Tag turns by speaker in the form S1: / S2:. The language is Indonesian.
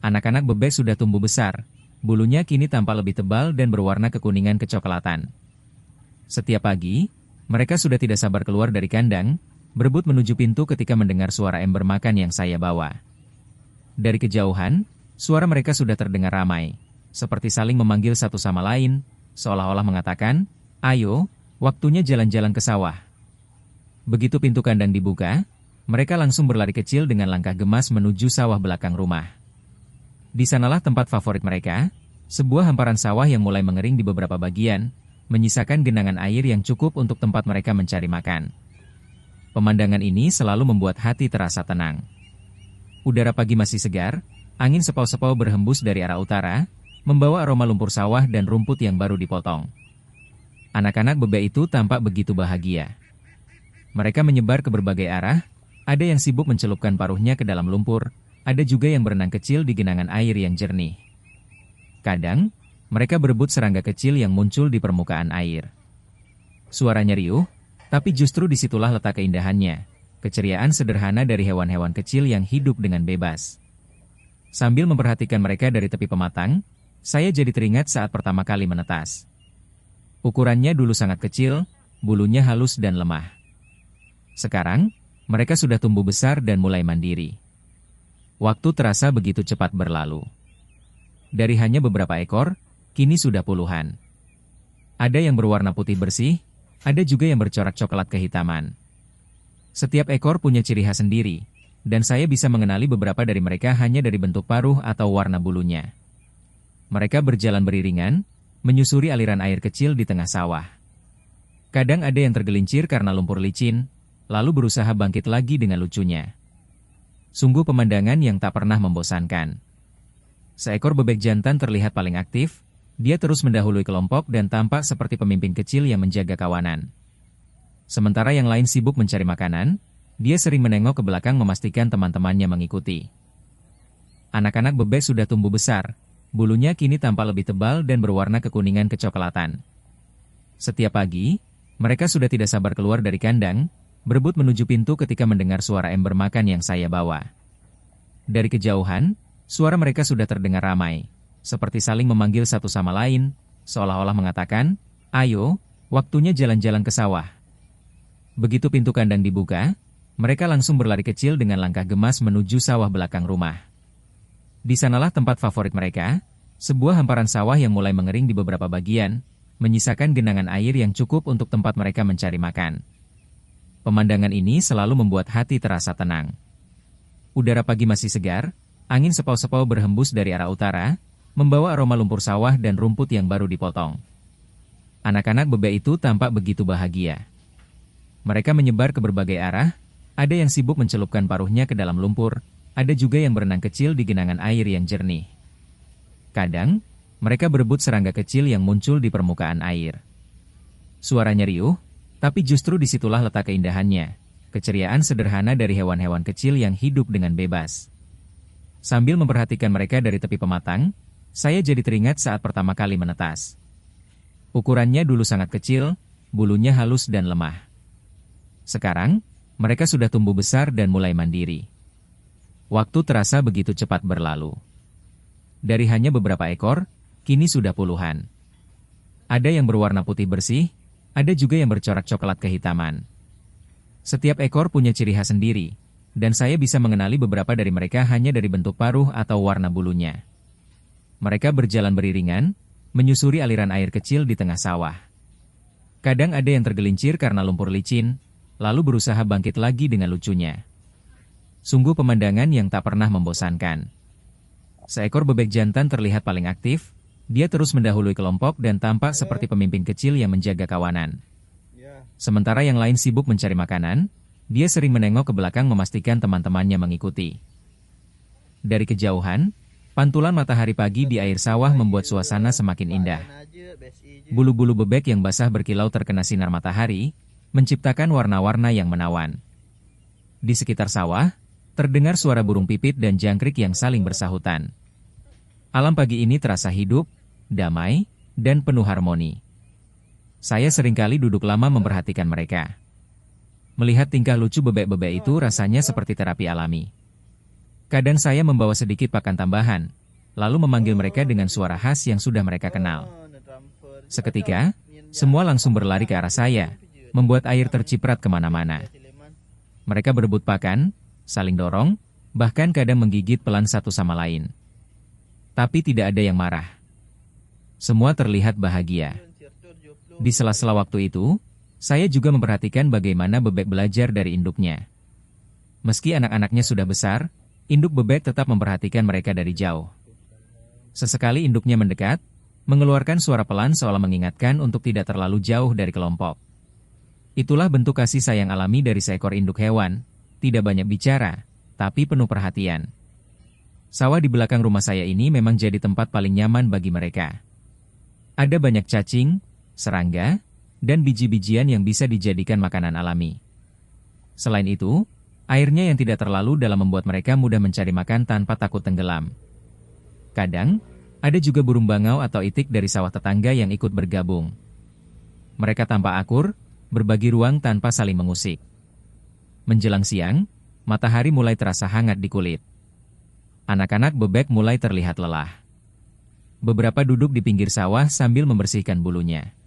S1: Anak-anak bebek sudah tumbuh besar. Bulunya kini tampak lebih tebal dan berwarna kekuningan kecoklatan. Setiap pagi, mereka sudah tidak sabar keluar dari kandang, berebut menuju pintu ketika mendengar suara ember makan yang saya bawa. Dari kejauhan, suara mereka sudah terdengar ramai, seperti saling memanggil satu sama lain, seolah-olah mengatakan, "Ayo, waktunya jalan-jalan ke sawah." Begitu pintu kandang dibuka, mereka langsung berlari kecil dengan langkah gemas menuju sawah belakang rumah. Di sanalah tempat favorit mereka, sebuah hamparan sawah yang mulai mengering di beberapa bagian, menyisakan genangan air yang cukup untuk tempat mereka mencari makan. Pemandangan ini selalu membuat hati terasa tenang. Udara pagi masih segar, angin sepau-sepau berhembus dari arah utara, membawa aroma lumpur sawah dan rumput yang baru dipotong. Anak-anak bebek itu tampak begitu bahagia. Mereka menyebar ke berbagai arah, ada yang sibuk mencelupkan paruhnya ke dalam lumpur, ada juga yang berenang kecil di genangan air yang jernih. Kadang, mereka berebut serangga kecil yang muncul di permukaan air. Suaranya riuh, tapi justru disitulah letak keindahannya, keceriaan sederhana dari hewan-hewan kecil yang hidup dengan bebas. Sambil memperhatikan mereka dari tepi pematang, saya jadi teringat saat pertama kali menetas. Ukurannya dulu sangat kecil, bulunya halus dan lemah. Sekarang, mereka sudah tumbuh besar dan mulai mandiri. Waktu terasa begitu cepat berlalu. Dari hanya beberapa ekor, kini sudah puluhan. Ada yang berwarna putih bersih, ada juga yang bercorak coklat kehitaman. Setiap ekor punya ciri khas sendiri, dan saya bisa mengenali beberapa dari mereka hanya dari bentuk paruh atau warna bulunya. Mereka berjalan beriringan, menyusuri aliran air kecil di tengah sawah. Kadang ada yang tergelincir karena lumpur licin, lalu berusaha bangkit lagi dengan lucunya. Sungguh pemandangan yang tak pernah membosankan. Seekor bebek jantan terlihat paling aktif, dia terus mendahului kelompok dan tampak seperti pemimpin kecil yang menjaga kawanan. Sementara yang lain sibuk mencari makanan, dia sering menengok ke belakang memastikan teman-temannya mengikuti. Anak-anak bebek sudah tumbuh besar, bulunya kini tampak lebih tebal dan berwarna kekuningan kecoklatan. Setiap pagi, mereka sudah tidak sabar keluar dari kandang, berebut menuju pintu ketika mendengar suara ember makan yang saya bawa. Dari kejauhan, suara mereka sudah terdengar ramai, seperti saling memanggil satu sama lain, seolah-olah mengatakan, "Ayo, waktunya jalan-jalan ke sawah." Begitu pintu kandang dibuka, mereka langsung berlari kecil dengan langkah gemas menuju sawah belakang rumah. Di sanalah tempat favorit mereka, sebuah hamparan sawah yang mulai mengering di beberapa bagian, menyisakan genangan air yang cukup untuk tempat mereka mencari makan. Pemandangan ini selalu membuat hati terasa tenang. Udara pagi masih segar, angin sepau-sepau berhembus dari arah utara, membawa aroma lumpur sawah dan rumput yang baru dipotong. Anak-anak bebek itu tampak begitu bahagia. Mereka menyebar ke berbagai arah, ada yang sibuk mencelupkan paruhnya ke dalam lumpur, ada juga yang berenang kecil di genangan air yang jernih. Kadang, mereka berebut serangga kecil yang muncul di permukaan air. Suaranya riuh, tapi justru disitulah letak keindahannya, keceriaan sederhana dari hewan-hewan kecil yang hidup dengan bebas. Sambil memperhatikan mereka dari tepi pematang, saya jadi teringat saat pertama kali menetas. Ukurannya dulu sangat kecil, bulunya halus dan lemah. Sekarang, mereka sudah tumbuh besar dan mulai mandiri. Waktu terasa begitu cepat berlalu. Dari hanya beberapa ekor, kini sudah puluhan. Ada yang berwarna putih bersih, ada juga yang bercorak coklat kehitaman. Setiap ekor punya ciri khas sendiri, dan saya bisa mengenali beberapa dari mereka hanya dari bentuk paruh atau warna bulunya. Mereka berjalan beriringan, menyusuri aliran air kecil di tengah sawah. Kadang ada yang tergelincir karena lumpur licin, lalu berusaha bangkit lagi dengan lucunya. Sungguh pemandangan yang tak pernah membosankan. Seekor bebek jantan terlihat paling aktif, dia terus mendahului kelompok dan tampak seperti pemimpin kecil yang menjaga kawanan. Sementara yang lain sibuk mencari makanan, dia sering menengok ke belakang memastikan teman-temannya mengikuti. Dari kejauhan, pantulan matahari pagi di air sawah membuat suasana semakin indah. Bulu-bulu bebek yang basah berkilau terkena sinar matahari, menciptakan warna-warna yang menawan. Di sekitar sawah, terdengar suara burung pipit dan jangkrik yang saling bersahutan. Alam pagi ini terasa hidup, damai, dan penuh harmoni. Saya seringkali duduk lama memperhatikan mereka. Melihat tingkah lucu bebek-bebek itu rasanya seperti terapi alami. Kadang saya membawa sedikit pakan tambahan, lalu memanggil mereka dengan suara khas yang sudah mereka kenal. Seketika, semua langsung berlari ke arah saya, membuat air terciprat kemana-mana. Mereka berebut pakan, saling dorong, bahkan kadang menggigit pelan satu sama lain. Tapi tidak ada yang marah. Semua terlihat bahagia. Di sela-sela waktu itu, saya juga memperhatikan bagaimana bebek belajar dari induknya. Meski anak-anaknya sudah besar, induk bebek tetap memperhatikan mereka dari jauh. Sesekali induknya mendekat, mengeluarkan suara pelan seolah mengingatkan untuk tidak terlalu jauh dari kelompok. Itulah bentuk kasih sayang alami dari seekor induk hewan, tidak banyak bicara, tapi penuh perhatian. Sawah di belakang rumah saya ini memang jadi tempat paling nyaman bagi mereka. Ada banyak cacing, serangga, dan biji-bijian yang bisa dijadikan makanan alami. Selain itu, airnya yang tidak terlalu dalam membuat mereka mudah mencari makan tanpa takut tenggelam. Kadang, ada juga burung bangau atau itik dari sawah tetangga yang ikut bergabung. Mereka tampak akur, berbagi ruang tanpa saling mengusik. Menjelang siang, matahari mulai terasa hangat di kulit. Anak-anak bebek mulai terlihat lelah. Beberapa duduk di pinggir sawah sambil membersihkan bulunya.